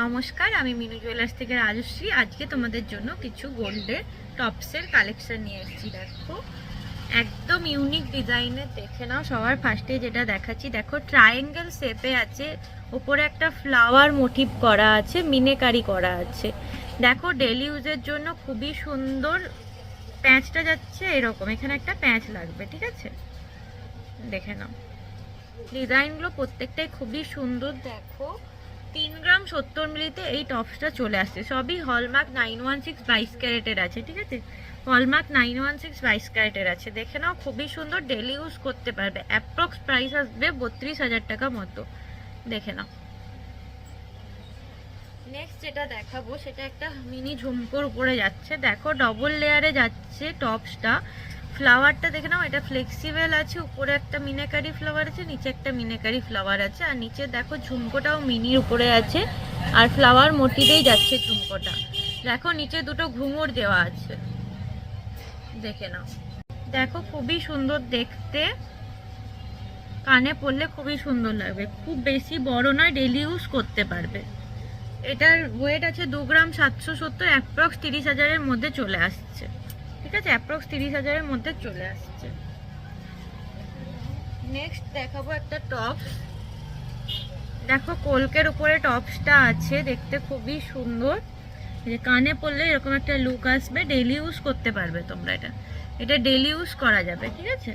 নমস্কার, আমি মিনু জুয়েলার্স থেকে রাজশ্রী। আজকে তোমাদের জন্য কিছু গোল্ডের টপসের কালেকশন নিয়ে এসেছি। দেখো একদম ইউনিক ডিজাইনের, দেখে নাও। সবার ফার্স্টে যেটা দেখাচ্ছি, দেখো ট্রায়াঙ্গেল শেপে আছে, উপরে একটা ফ্লাওয়ার মোটিভ করা আছে, মিনেকারি করা আছে। দেখো ডেলি ইউজের জন্য খুবই সুন্দর। প্যাঁচটা যাচ্ছে এরকম, এখানে একটা প্যাঁচ লাগবে, ঠিক আছে? দেখে নাও ডিজাইনগুলো প্রত্যেকটাই খুবই সুন্দর। দেখো 3 গ্রাম 70 মিলিতে এই টপসটা চলে আসছে। সবই হলমার্ক 916 22 ক্যারেটের আছে, ঠিক আছে? হলমার্ক 916 22 ক্যারেটের আছে। দেখে নাও খুবই সুন্দর, ডেলি ইউজ করতে পারবে। অ্যাপ্রক্স প্রাইস আসবে 32,000 টাকা মতো। দেখে নাও। নেক্সট যেটা দেখাবো সেটা একটা মিনি ঝুমকোর উপরে যাচ্ছে। দেখো ডবল লেয়ারে যাচ্ছে টপসটা। ফ্লাওয়ারটা দেখে নাও, এটা ফ্লেক্সিবল আছে। উপরে একটা মিনাকারি ফ্লাওয়ার আছে, নিচে একটা মিনাকারি ফ্লাওয়ার আছে, আর নিচে দেখো ঝুমকোটাও মিনির উপরে আছে, আর ফ্লাওয়ার মোটিভেই যাচ্ছে ঝুমকোটা। দেখো নিচে দুটো ঘুঙুর দেওয়া আছে, দেখে নাও। দেখো খুবই সুন্দর দেখতে, কানে পরলে খুবই সুন্দর লাগবে। খুব বেশি বড় নয়, ডেলি ইউজ করতে পারবে। এটার ওয়েট আছে 2 গ্রাম 770, অ্যাপ্রক্স 30,000-এর মধ্যে চলে আসছে, ঠিক আছে? অ্যাপ্রক্স 30,000-এর মধ্যে চলে আসছে। নেক্সট দেখাবো একটা টপস। দেখো কলকের উপরে টপসটা আছে, দেখতে খুবই সুন্দর। যে কানে পরলে এরকম একটা লুক আসবে, ডেলি ইউজ করতে পারবে তোমরা। এটা ডেলি ইউজ করা যাবে, ঠিক আছে?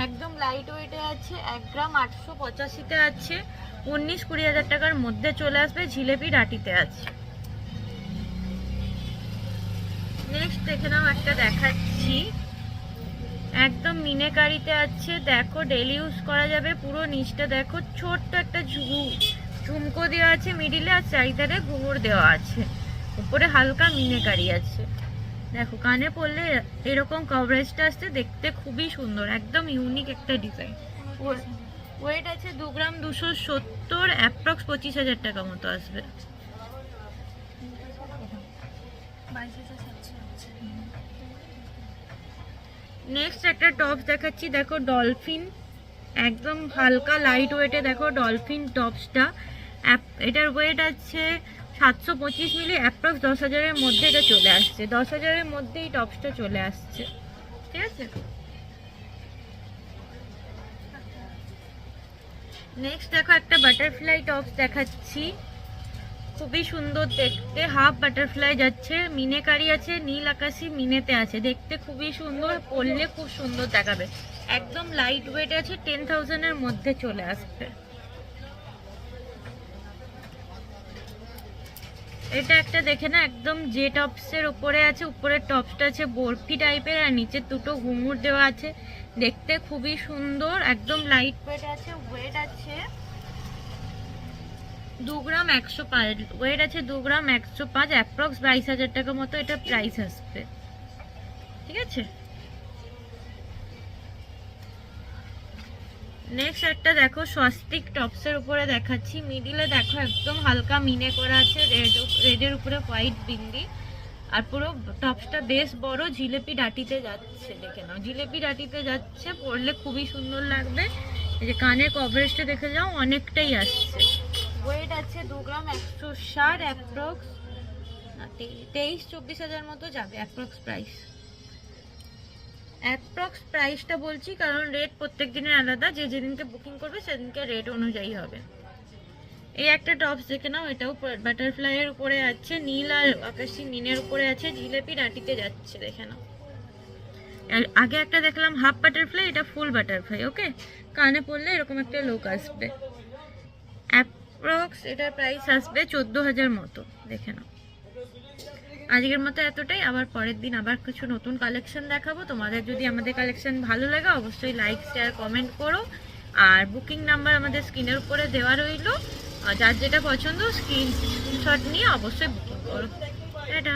একদম লাইট ওয়েটে আছে, 1 গ্রাম 885-তে আছে, 19-20 হাজার টাকার মধ্যে চলে আসবে। জিলেপি ডাটিতে আছে। নেক্সট দেখে নাও, একটা দেখাচ্ছি, একদম মিনেকারিতে আছে। দেখো ডেলি ইউজ করা যাবে। পুরো নিচটা দেখো ছোট্ট একটা ঝুমকো দেওয়া আছে মিডিলে, আর চারিধারে ঘুঙুর দেওয়া আছে। উপরে হালকা মিনেকারি আছে। দেখো কানে পরলে এরকম কভারেজটা আসছে, দেখতে খুবই সুন্দর, একদম ইউনিক একটা ডিজাইন। ওয়েট আছে 2 গ্রাম 270, অ্যাপ্রক্স 25,000 টাকা মতো আসবে। নেক্সট একটা টপস দেখাচ্ছি। দেখো ডলফিন, একদম হালকা লাইট ওয়েটে। দেখো ডলফিন টপসটা, এটার ওয়েট আছে 725 মিলি, অ্যাপ্রক্স 10,000-এর মধ্যে এটা চলে আসছে। 10,000-এর মধ্যে এই টপসটা চলে আসছে, ঠিক আছে? নেক্সট দেখো একটা বাটারফ্লাই টপস দেখাচ্ছি, খুবই সুন্দর দেখতে। হাফ বাটারফ্লাই যাচ্ছে, মিনেকারি আছে, নীল আকাশি মিনেতে আছে। দেখতে খুবই সুন্দর, পরলে খুব সুন্দর দেখাবে। একদম লাইট ওয়েট আছে, 10,000-এর মধ্যে চলে আসবে। এটা একটা দেখে না, একদম জে টপসের উপরে আছে। উপরের টপসটা আছে বরফি টাইপের, আর নিচে দুটো ঘুঙুর দেওয়া আছে। দেখতে খুবই সুন্দর, একদম লাইট ওয়েট আছে। ওয়েট আছে 2 গ্রাম 105, ওয়েট আছে 2 গ্রাম 105, অ্যাপ্রক্স 22,000 টাকা মতো এটা প্রাইস আসবে, ঠিক আছে? নেক্সট একটা দেখো স্বস্তিক টপসের উপরে দেখাচ্ছি। মিডিলে দেখো একদম হালকা মিনে করা আছে, রেডের উপরে হোয়াইট বিন্দি, আর পুরো টপসটা বেশ বড়। জিলেপি ডাটিতে যাচ্ছে, দেখে নাও, জিলেপি ডাটিতে যাচ্ছে, পরলে খুবই সুন্দর লাগবে। এই যে কানের কভারেজটা দেখে যাও, অনেকটাই আসছে। ওয়েট আছে 2 গ্রাম 160, অ্যাপ্রক্স 23-24 হাজার মতো যাবে অ্যাপ্রক্স প্রাইস। অ্যাপ্রক্স প্রাইসটা বলছি কারণ রেট প্রত্যেক দিনের আলাদা, যে যেদিনকে বুকিং করবে সেদিনকে রেট অনুযায়ী হবে। এই একটা টপস দেখে নাও, এটাও বাটারফ্লাইয়ের উপরে আছে, নীল আর আকাশি মিনের উপরে আছে, জিলেপি ডাটিতে যাচ্ছে, দেখে নাও। আগে একটা দেখলাম হাফ বাটারফ্লাই, এটা ফুল বাটারফ্লাই। ওকে, কানে পরলে এরকম একটা লুক আসবে। অ্যাপ্রক্স এটার প্রাইস আসবে 14,000 মতো, দেখে নাও। আজকের মতো এতটাই, আবার পরের দিন আবার কিছু নতুন কালেকশন দেখাবো। তোমাদের যদি আমাদের কালেকশন ভালো লাগে অবশ্যই লাইক শেয়ার কমেন্ট করো, আর বুকিং নাম্বার আমাদের স্ক্রিনের উপরে দেওয়া রইলো। যার যেটা পছন্দ স্ক্রিনশট নিয়ে অবশ্যই বুকিং করো। এটা